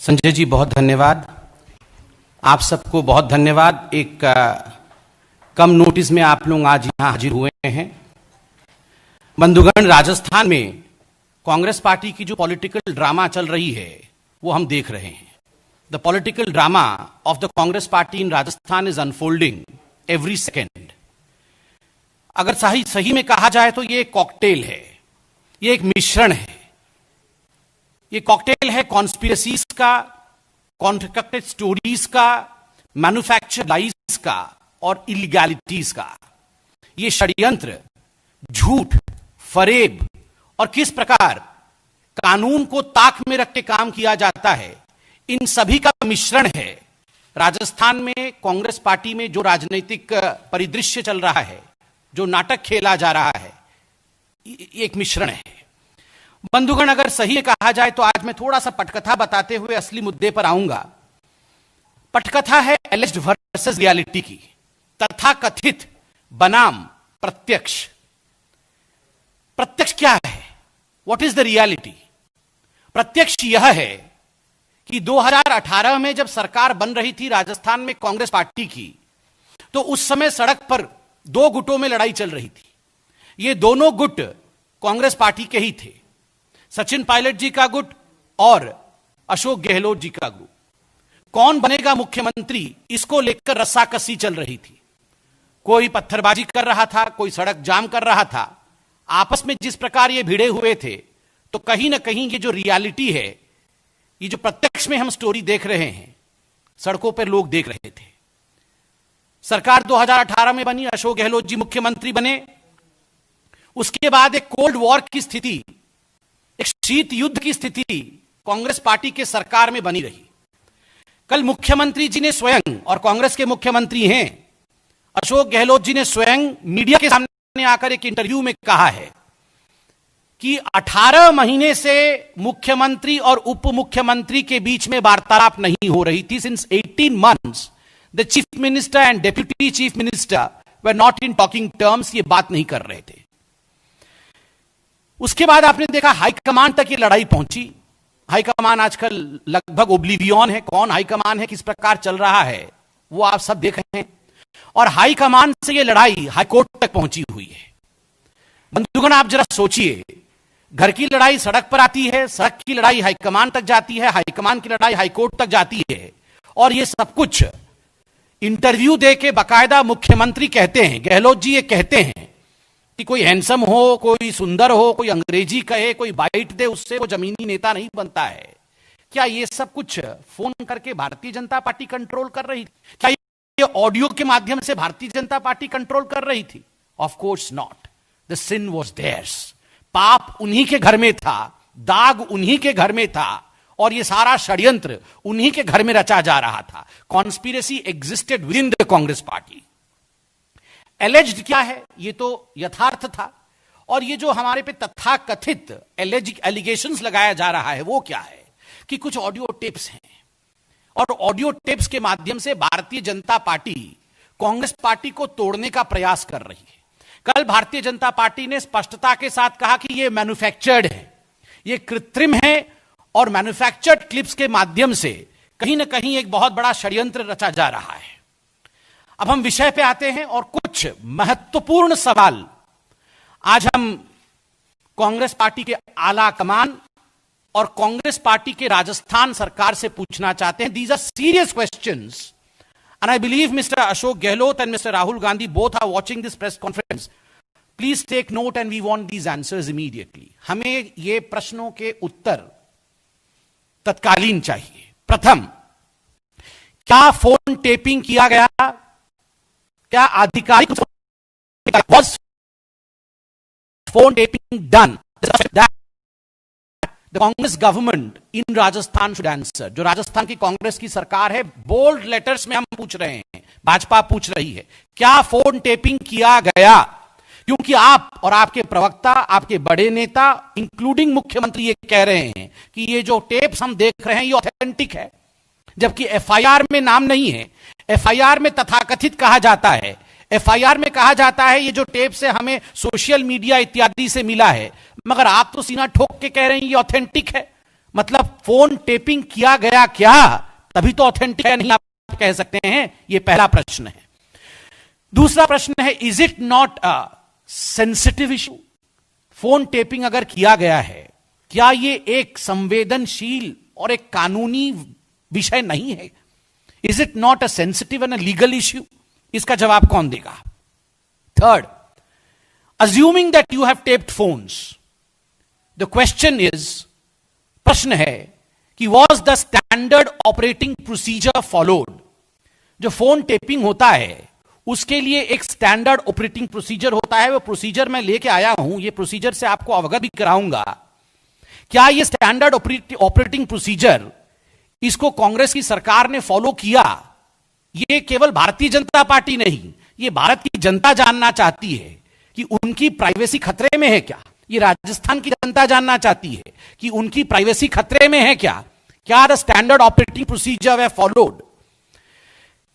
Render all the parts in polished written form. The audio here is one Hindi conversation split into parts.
संजय जी बहुत धन्यवाद। आप सबको बहुत धन्यवाद। एक कम नोटिस में आप लोग आज यहां हाजिर हुए हैं। बंधुगण, राजस्थान में कांग्रेस पार्टी की जो पॉलिटिकल ड्रामा चल रही है वो हम देख रहे हैं। The political drama of the Congress party in Rajasthan is unfolding every second. अगर सही में कहा जाए तो ये एक कॉकटेल है, ये एक मिश्रण है। ये कॉकटेल है कॉन्स्पिरेसीज का, कॉन्ट्रैक्टेड स्टोरीज का, मैन्युफैक्चर्ड लाइज का और इलीगैलिटीज का। ये षड्यंत्र, झूठ, फरेब और किस प्रकार कानून को ताक में रख के काम किया जाता है, इन सभी का मिश्रण है। राजस्थान में कांग्रेस पार्टी में जो राजनीतिक परिदृश्य चल रहा है, जो नाटक खेला जा रहा है, ये एक मिश्रण है। बंधुगण, अगर सही में कहा जाए तो आज मैं थोड़ा सा पटकथा बताते हुए असली मुद्दे पर आऊंगा। पटकथा है एलिज्ड वर्सेस रियलिटी की, तथा कथित बनाम प्रत्यक्ष। प्रत्यक्ष क्या है? What is the reality? प्रत्यक्ष यह है कि 2018 में जब सरकार बन रही थी राजस्थान में कांग्रेस पार्टी की, तो उस समय सड़क पर दो गुटों में लड़ाई चल रही थी। ये दोनों गुट कांग्रेस पार्टी के ही थे, सचिन पायलट जी का गुट और अशोक गहलोत जी का गुट। कौन बनेगा मुख्यमंत्री, इसको लेकर रस्साकसी चल रही थी। कोई पत्थरबाजी कर रहा था, कोई सड़क जाम कर रहा था। आपस में जिस प्रकार ये भिड़े हुए थे, तो कहीं ना कहीं ये जो रियलिटी है, ये जो प्रत्यक्ष में हम स्टोरी देख रहे हैं, सड़कों पर लोग देख रहे थे। सरकार 2018 में बनी, अशोक गहलोत जी मुख्यमंत्री बने। उसके बाद एक कोल्ड वॉर की स्थिति, एक शीत युद्ध की स्थिति कांग्रेस पार्टी के सरकार में बनी रही। कल मुख्यमंत्री जी ने स्वयं, और कांग्रेस के मुख्यमंत्री हैं अशोक गहलोत जी ने स्वयं मीडिया के सामने आकर एक इंटरव्यू में कहा है कि 18 महीने से मुख्यमंत्री और उप मुख्यमंत्री के बीच में वार्तालाप नहीं हो रही थी। Since 18 months the chief minister and deputy chief minister were not in talking terms. ये बात नहीं कर रहे थे। उसके बाद आपने देखा हाईकमान तक ये लड़ाई पहुंची। हाईकमान आजकल लगभग ओब्लिवियन है, कौन हाईकमान है, किस प्रकार चल रहा है, वो आप सब देख रहे हैं। और हाईकमान से ये लड़ाई हाईकोर्ट तक पहुंची हुई है। बंधुगण, आप जरा सोचिए, घर की लड़ाई सड़क पर आती है, सड़क की लड़ाई हाईकमान तक जाती है, हाईकमान की लड़ाई हाईकोर्ट तक जाती है। और ये सब कुछ इंटरव्यू देके बाकायदा मुख्यमंत्री कहते हैं, गहलोत जी ये कहते हैं कि कोई हैंडसम हो, कोई सुंदर हो, कोई अंग्रेजी कहे, कोई बाइट दे, उससे वो जमीनी नेता नहीं बनता है। क्या ये सब कुछ फोन करके भारतीय जनता पार्टी कंट्रोल कर रही थी? क्या ये ऑडियो के माध्यम से भारतीय जनता पार्टी कंट्रोल कर रही थी? Of course not. The sin was theirs. पाप उन्हीं के घर में था, दाग उन्हीं के घर में था, और ये सारा षड्यंत्र उन्हीं के घर में रचा जा रहा था। Conspiracy existed with in the Congress party. एलिज्ड क्या है? ये तो यथार्थ था। और ये जो हमारे पे तथाकथित एलिगेशंस लगाया जा रहा है, वो क्या है कि कुछ ऑडियो टेप्स हैं, और ऑडियो टेप्स के माध्यम से भारतीय जनता पार्टी कांग्रेस पार्टी को तोड़ने का प्रयास कर रही है। कल भारतीय जनता पार्टी ने स्पष्टता के साथ कहा कि ये मैन्युफैक्चर्ड है, ये कृत्रिम है, और मैन्युफैक्चर्ड क्लिप्स के माध्यम से कहीं ना कहीं एक बहुत बड़ा षड्यंत्र रचा जा रहा है। अब हम विषय पे आते हैं और कुछ महत्वपूर्ण सवाल आज हम कांग्रेस पार्टी के आला कमान और कांग्रेस पार्टी के राजस्थान सरकार से पूछना चाहते हैं। These are serious questions and I believe mister Ashok Gehlot and mister Rahul Gandhi both are watching this press conference. Please take note and we want these answers immediately. हमें ये प्रश्नों के उत्तर तत्कालीन चाहिए। प्रथम, क्या फोन टेपिंग किया गया? क्या आधिकारिक was phone taping done? That the Congress government in Rajasthan should answer. जो राजस्थान की कांग्रेस की सरकार है, बोल्ड लेटर्स में हम पूछ रहे हैं, भाजपा पूछ रही है, क्या फोन टेपिंग किया गया? क्योंकि आप और आपके प्रवक्ता, आपके बड़े नेता इंक्लूडिंग मुख्यमंत्री ये कह रहे हैं कि ये जो टेप्स हम देख रहे हैं ये ऑथेंटिक है, जबकि एफआईआर में नाम नहीं है। एफआईआर में तथाकथित कहा जाता है, एफआईआर में कहा जाता है ये जो टेप से हमें सोशल मीडिया इत्यादि से मिला है, मगर आप तो सीना ठोक के कह रहे हैं ये ऑथेंटिक है। मतलब फोन टेपिंग किया गया क्या, तभी तो ऑथेंटिक है, नहीं आप कह सकते हैं। यह पहला प्रश्न है। दूसरा प्रश्न है, is it not a sensitive issue? Phone tapping अगर किया गया है, क्या यह एक संवेदनशील और एक कानूनी विषय नहीं है? Is it not a sensitive and a legal issue? इसका जवाब कौन देगा? Third, assuming that you have taped phones, the question is, प्रश्न है कि was the standard operating procedure followed? जो फोन टेपिंग होता है उसके लिए एक स्टैंडर्ड ऑपरेटिंग प्रोसीजर होता है। वो प्रोसीजर मैं लेके आया हूं, ये प्रोसीजर से आपको अवगत भी कराऊंगा। क्या ये स्टैंडर्ड ऑपरेटिंग प्रोसीजर, इसको कांग्रेस की सरकार ने फॉलो किया? ये केवल भारतीय जनता पार्टी नहीं, ये भारत की जनता जानना चाहती है कि उनकी प्राइवेसी खतरे में है क्या। ये राजस्थान की जनता जानना चाहती है कि उनकी प्राइवेसी खतरे में है क्या। क्या the standard operating procedure way followed?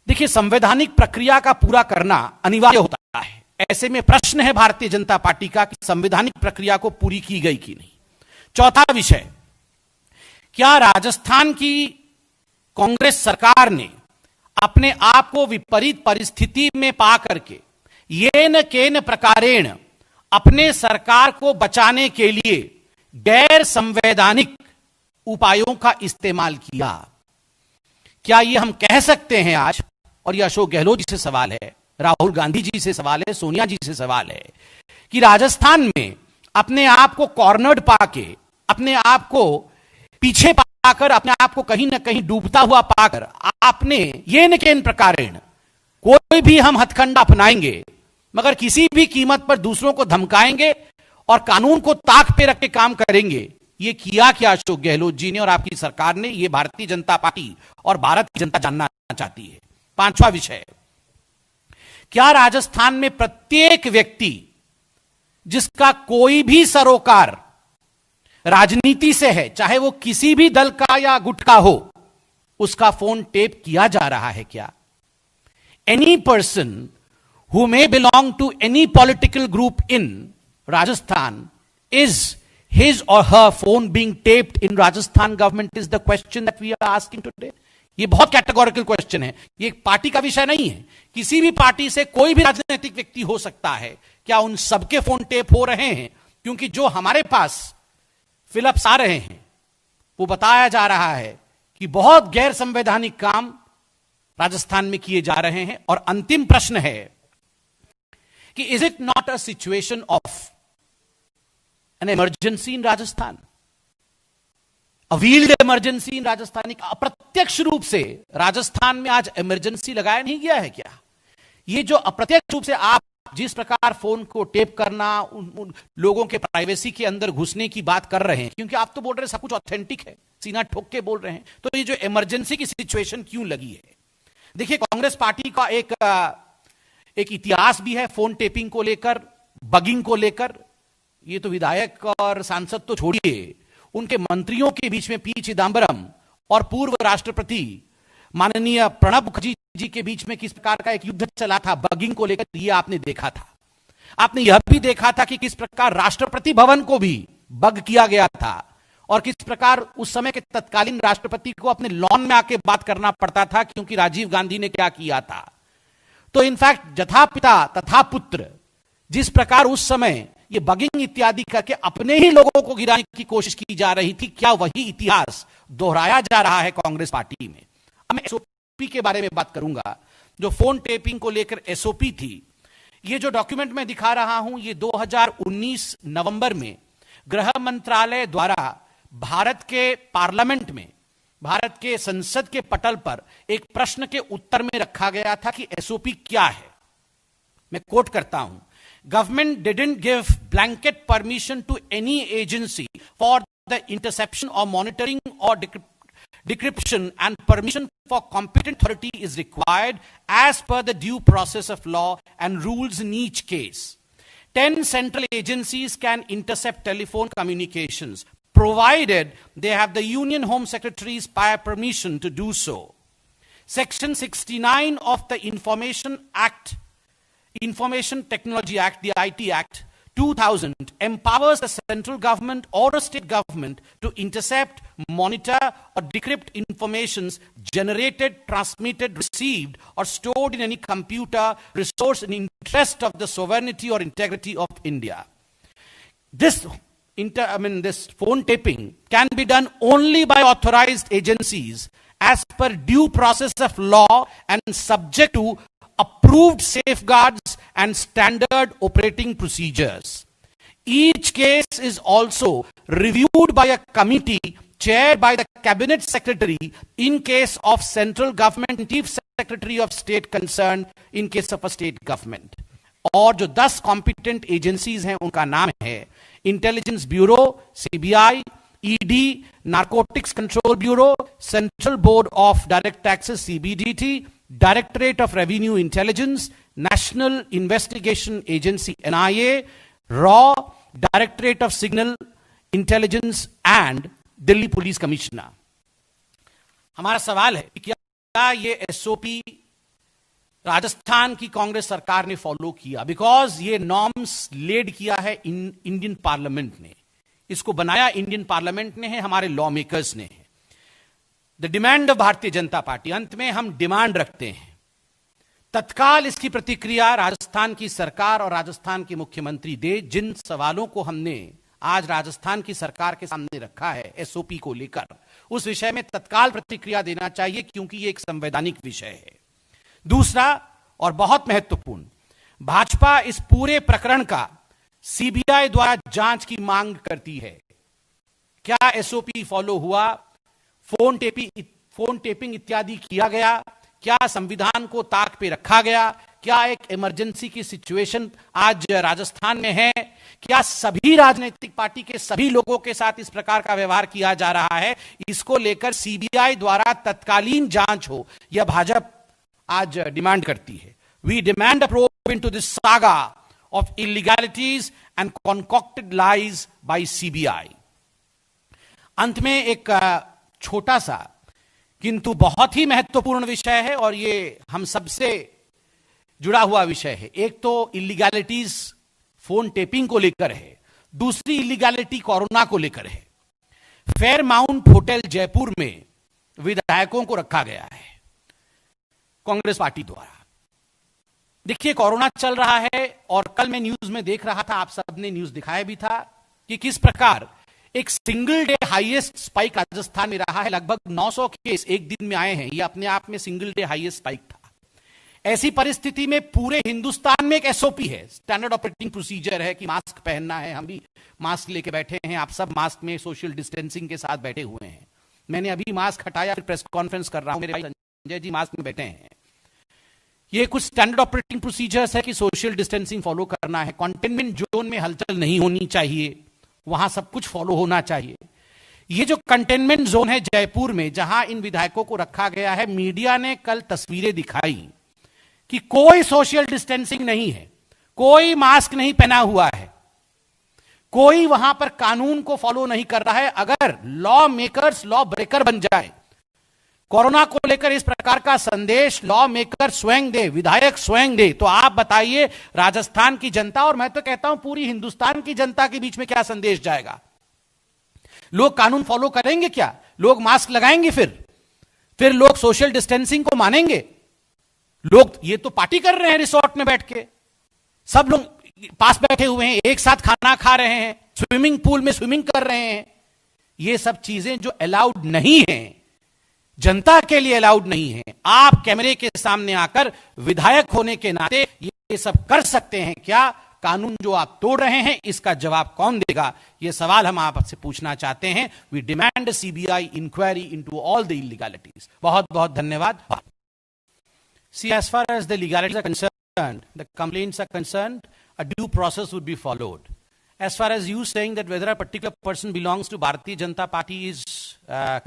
देखिए, संवैधानिक प्रक्रिया का पूरा करना अनिवार्य होता है। ऐसे में प्रश्न है भारतीय जनता पार्टी का कि संवैधानिक प्रक्रिया को पूरी की गई कि नहीं। चौथा विषय, क्या राजस्थान की कांग्रेस सरकार ने अपने आप को विपरीत परिस्थिति में पा करके येन केन प्रकारेण अपने सरकार को बचाने के लिए गैर संवैधानिक उपायों का इस्तेमाल किया? क्या यह हम कह सकते हैं आज, और यह अशोक गहलोत जी से सवाल है, राहुल गांधी जी से सवाल है, सोनिया जी से सवाल है, कि राजस्थान में अपने आप को कॉर्नर्ड पाके, अपने आप को पीछे पाकर, अपने आप को कहीं ना कहीं डूबता हुआ पाकर आपने ये न केन प्रकारेण कोई भी हम हथकंडा अपनाएंगे मगर किसी भी कीमत पर दूसरों को धमकाएंगे और कानून को ताक पे रख के काम करेंगे, ये किया क्या अशोक गहलोत जी ने और आपकी सरकार ने? ये भारतीय जनता पार्टी और भारत की जनता जानना चाहती है। पांचवा विषय, क्या राजस्थान में प्रत्येक व्यक्ति जिसका कोई भी सरोकार राजनीति से है, चाहे वो किसी भी दल का या गुट का हो, उसका फोन टेप किया जा रहा है क्या? Any person who may belong to any political group in Rajasthan, is his or her phone being taped in Rajasthan government is the question that we are asking today. ये बहुत कैटेगोरिकल क्वेश्चन है, ये एक पार्टी का विषय नहीं है। किसी भी पार्टी से कोई भी राजनीतिक व्यक्ति हो सकता है। क्या उन सबके फोन टेप हो रहे हैं? क्योंकि जो हमारे पास फिलअप्स आ रहे हैं वो बताया जा रहा है कि बहुत गैर संवैधानिक काम राजस्थान में किए जा रहे हैं। और अंतिम प्रश्न है कि is it not a situation of an emergency in Rajasthan, a wheeled emergency in Rajasthan? एक अप्रत्यक्ष रूप से राजस्थान में आज इमरजेंसी लगाया नहीं गया है क्या? ये जो अप्रत्यक्ष रूप से आप जिस प्रकार फोन को टेप करना, उन लोगों के प्राइवेसी के अंदर घुसने की बात कर रहे हैं, क्योंकि आप तो बोल रहे हैं सब कुछ ऑथेंटिक है, सीना ठोक के बोल रहे हैं, तो ये जो इमरजेंसी की सिचुएशन क्यों लगी है? देखिए, कांग्रेस पार्टी का एक इतिहास भी है फोन टेपिंग को लेकर, बगिंग को लेकर। ये तो विधायक और सांसद तो छोड़िए, उनके मंत्रियों के बीच में पी चिदंबरम और पूर्व राष्ट्रपति माननीय प्रणब मुखर्जी जी के बीच में किस प्रकार का एक युद्ध चला था बगिंग को लेकर, ये आपने देखा था। आपने यह भी देखा था कि किस प्रकार राष्ट्रपति भवन को भी बग किया गया था और किस प्रकार उस समय के तत्कालीन राष्ट्रपति को अपने लॉन में आके बात करना पड़ता था, क्योंकि राजीव गांधी ने क्या किया था। तो इनफैक्ट जथा पिता तथा पुत्र, जिस प्रकार उस समय ये बगिंग इत्यादि करके अपने ही लोगों को गिराने की कोशिश की जा रही थी, क्या वही इतिहास दोहराया जा रहा है कांग्रेस पार्टी में? अब मैं एसओपी के बारे में बात करूंगा। जो फोन टेपिंग को लेकर एसओपी थी, ये जो डॉक्यूमेंट मैं दिखा रहा हूं, ये 2019 नवंबर में गृह मंत्रालय द्वारा भारत के पार्लियामेंट में, भारत के संसद के पटल पर एक प्रश्न के उत्तर में रखा गया था कि एसओपी क्या है। मैं कोट करता हूं, government didn't give blanket permission to any agency for the interception और मॉनिटरिंग और decryption and permission for competent authority is required as per the due process of law and rules in each case. 10 central agencies can intercept telephone communications provided they have the Union Home Secretary's prior permission to do so. Section 69 of the Information Technology Act, the IT Act 2000 empowers the central government or a state government to intercept, monitor, or decrypt informations generated, transmitted, received, or stored in any computer resource in interest of the sovereignty or integrity of India. This phone tapping can be done only by authorized agencies as per due process of law and subject to approved safeguards and standard operating procedures. Each case is also reviewed by a committee chaired by the cabinet secretary in case of central government and chief secretary of state concerned in case of a state government. और जो 10 कॉम्पिटेंट एजेंसीज हैं उनका नाम है intelligence bureau CBI, ED, narcotics control bureau, central board of direct taxes CBDT, directorate of revenue intelligence, national investigation agency NIA, raw, directorate of signal intelligence and Delhi police commissioner. हमारा सवाल है कि क्या ये एसओपी राजस्थान की कांग्रेस सरकार ने फॉलो किया? बिकॉज ये नॉर्म्स लेड किया है इंडियन पार्लियामेंट ने, इसको बनाया इंडियन पार्लियामेंट ने है, हमारे लॉ मेकर्स ने है. The demand of Bharatiya Janata party, अंत में हम डिमांड रखते हैं तत्काल इसकी प्रतिक्रिया राजस्थान की सरकार और राजस्थान के मुख्यमंत्री दे. जिन सवालों को हमने आज राजस्थान की सरकार के सामने रखा है एसओपी को लेकर, उस विषय में तत्काल प्रतिक्रिया देना चाहिए क्योंकि यह एक संवैधानिक विषय है. दूसरा और बहुत महत्वपूर्ण, भाजपा इस पूरे प्रकरण का सीबीआई द्वारा जांच की मांग करती है. क्या एसओपी फॉलो हुआ? फोन टेपिंग इत्यादि किया गया? क्या संविधान को ताक पे रखा गया? क्या एक इमरजेंसी की सिचुएशन आज राजस्थान में है? क्या सभी राजनीतिक पार्टी के सभी लोगों के साथ इस प्रकार का व्यवहार किया जा रहा है? इसको लेकर सीबीआई द्वारा तत्कालीन जांच हो, यह भाजपा आज डिमांड करती है. We demand a probe into this saga of illegalities and concocted lies by CBI. अंत में एक छोटा सा किंतु बहुत ही महत्वपूर्ण विषय है और ये हम सबसे जुड़ा हुआ विषय है. एक तो इलीगैलिटीज फोन टेपिंग को लेकर है, दूसरी इलीगैलिटी कोरोना को लेकर है. फेयरमाउंट होटल जयपुर में विधायकों को रखा गया है कांग्रेस पार्टी द्वारा. देखिए, कोरोना चल रहा है और कल मैं न्यूज में देख रहा था, आप सबने न्यूज दिखाया भी था कि किस प्रकार एक single day highest spike Rajasthan में रहा है. लगभग 900 केस एक दिन में आए हैं. यह अपने आप में सिंगल डे हाईएस्ट स्पाइक था. ऐसी परिस्थिति में पूरे हिंदुस्तान में एक एसओपी है, स्टैंडर्ड ऑपरेटिंग प्रोसीजर है कि मास्क पहनना है. हम भी मास्क लेके बैठे हैं, आप सब मास्क में सोशल डिस्टेंसिंग के साथ बैठे हुए हैं. मैंने अभी मास्क हटाया, फिर प्रेस कॉन्फ्रेंस कर रहा हूं. मेरे भाई संजय जी मास्क में बैठे हैं. ये कुछ स्टैंडर्ड ऑपरेटिंग प्रोसीजर्स है कि सोशल डिस्टेंसिंग फॉलो करना है. कंटेनमेंट जोन में हलचल नहीं होनी चाहिए, वहां सब कुछ फॉलो होना चाहिए. ये जो कंटेनमेंट जोन है जयपुर में, जहां इन विधायकों को रखा गया है, मीडिया ने कल तस्वीरें दिखाई कि कोई सोशल डिस्टेंसिंग नहीं है, कोई मास्क नहीं पहना हुआ है, कोई वहां पर कानून को फॉलो नहीं कर रहा है. अगर लॉ मेकर्स लॉ ब्रेकर बन जाए, कोरोना को लेकर इस प्रकार का संदेश लॉ मेकर स्वयं दे, विधायक स्वयं दे, तो आप बताइए राजस्थान की जनता और मैं तो कहता हूं पूरी हिंदुस्तान की जनता के बीच में क्या संदेश जाएगा? लोग कानून फॉलो करेंगे क्या? लोग मास्क लगाएंगे? फिर लोग सोशल डिस्टेंसिंग को मानेंगे? लोग ये तो पार्टी कर रहे हैं रिसोर्ट में बैठ के, सब लोग पास बैठे हुए हैं, एक साथ खाना खा रहे हैं, स्विमिंग पूल में स्विमिंग कर रहे हैं. ये सब चीजें जो अलाउड नहीं है, जनता के लिए अलाउड नहीं है. आप कैमरे के सामने आकर विधायक होने के नाते ये सब कर सकते हैं क्या? कानून जो आप तोड़ रहे हैं, इसका जवाब कौन देगा? ये सवाल हम आपसे पूछना चाहते हैं. We demand CBI inquiry into all the illegalities. बहुत बहुत धन्यवाद. See, as far as the legalities are concerned, the complaints are concerned, a due process would be followed. As far as you saying that whether a particular person belongs to Bharatiya Janata Party is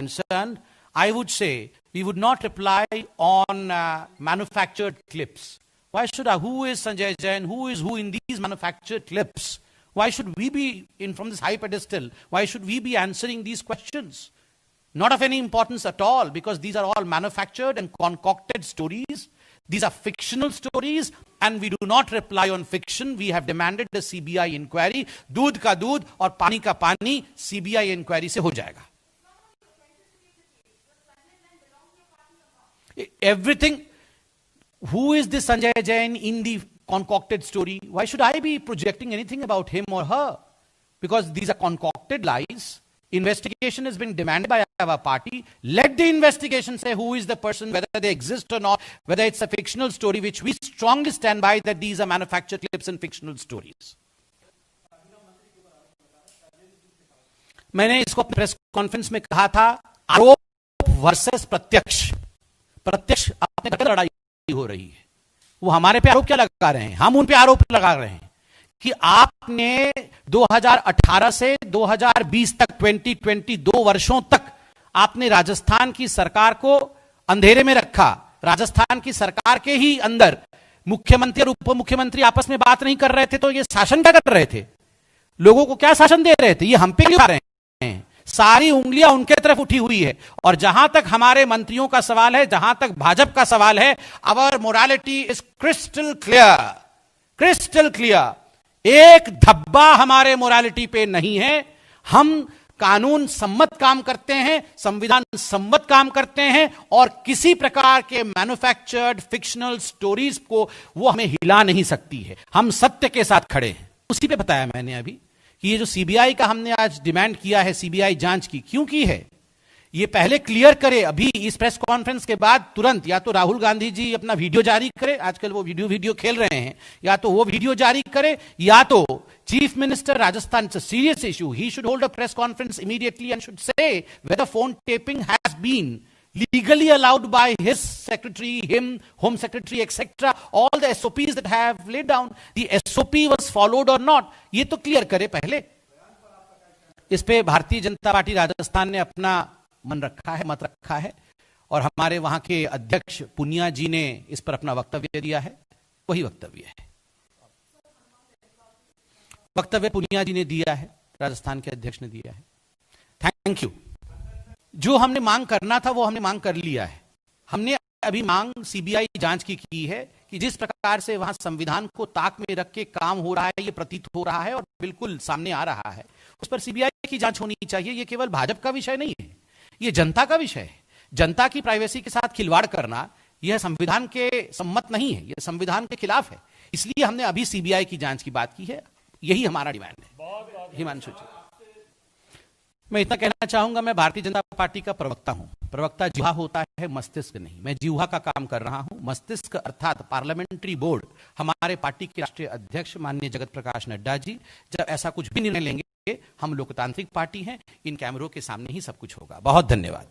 concerned, I would say we would not reply on manufactured clips. Why should I? Who is Sanjay Jain? Who is who in these manufactured clips? Why should we be in from this high pedestal? Why should we be answering these questions? Not of any importance at all, because these are all manufactured and concocted stories. These are fictional stories and we do not reply on fiction. We have demanded the CBI inquiry. दूध का दूध और पानी का पानी CBI inquiry से हो जाएगा. Everything. Who is this Sanjay Jain in the concocted story? Why should I be projecting anything about him or her? Because these are concocted lies. Investigation has been demanded by our party. Let the investigation say who is the person, whether they exist or not, whether it's a fictional story, which we strongly stand by that these are manufactured clips and fictional stories. मैंने इसको प्रेस कॉन्फ्रेंस में कहा था, आरोप वर्सेस प्रत्यक्ष. प्रत्यक्ष अपने घर लड़ाई हो रही है. वो हमारे पे आरोप क्या लगा रहे हैं, हम उन पे आरोप लगा रहे हैं कि आपने 2018 से 2020 तक 2022 वर्षों तक आपने राजस्थान की सरकार को अंधेरे में रखा. राजस्थान की सरकार के ही अंदर मुख्यमंत्री और उप मुख्यमंत्री आपस में बात नहीं कर रहे थे, तो ये शासन क्या कर रहे थे, लोगों को क्या शासन दे रहे थे, ये हम पे क्यों आ रहे हैं. सारी उंगलियां उनके तरफ उठी हुई है. और जहां तक हमारे मंत्रियों का सवाल है, जहां तक भाजपा का सवाल है, our morality is crystal clear. Crystal clear. एक धब्बा हमारे मोरालिटी पे नहीं है. हम कानून सम्मत काम करते हैं, संविधान सम्मत काम करते हैं, और किसी प्रकार के मैन्युफैक्चर्ड फिक्शनल स्टोरीज को वो हमें हिला नहीं सकती है. हम सत्य के साथ खड़े हैं. उसी पे बताया मैंने अभी कि ये जो सीबीआई का हमने आज डिमांड किया है, सीबीआई जांच की क्यों की है, ये पहले क्लियर करे. अभी इस प्रेस कॉन्फ्रेंस के बाद तुरंत या तो राहुल गांधी जी अपना वीडियो जारी करे, आजकल वो वीडियो खेल रहे हैं, या तो वो वीडियो जारी करे, या तो chief minister Rajasthan, it's a serious issue, he should hold a press conference immediately and should say whether phone tapping has been legally allowed by his secretary, him, home secretary, etc. All the SOPs that have laid down, the SOP was followed or not, ये तो क्लियर करे पहले. इस पे भारतीय जनता पार्टी राजस्थान ने अपना मन रखा है, मत रखा है, और हमारे वहां के अध्यक्ष पुनिया जी ने इस पर अपना वक्तव्य दिया है. वही वक्तव्य है, वक्तव्य पुनिया जी ने दिया है, राजस्थान के अध्यक्ष ने दिया है. Thank you. जो हमने मांग करना था वो हमने मांग कर लिया है. हमने अभी मांग सीबीआई जांच की है कि जिस प्रकार से वहां संविधान को ताक में रख के काम हो रहा है, ये प्रतीत हो रहा है और बिल्कुल सामने आ रहा है, उस पर सीबीआई की जांच होनी चाहिए. ये केवल भाजपा का विषय नहीं है, ये जनता का विषय है. जनता की प्राइवेसी के साथ खिलवाड़ करना यह संविधान के सम्मत नहीं है, यह संविधान के खिलाफ है. इसलिए हमने अभी सीबीआई की जांच की बात की है. यही हमारा डिमांड है. हिमांशु जी, मैं इतना कहना चाहूंगा, मैं भारतीय जनता पार्टी का प्रवक्ता हूं. प्रवक्ता जिह्वा होता है, मस्तिष्क नहीं. मैं जिह्वा का काम कर रहा हूं. मस्तिष्क अर्थात पार्लियामेंट्री बोर्ड, हमारे पार्टी के राष्ट्रीय अध्यक्ष माननीय जगत प्रकाश नड्डा जी जब ऐसा कुछ भी निर्णय लेंगे, हम लोकतांत्रिक पार्टी हैं, इन कैमरों के सामने ही सब कुछ होगा. बहुत धन्यवाद.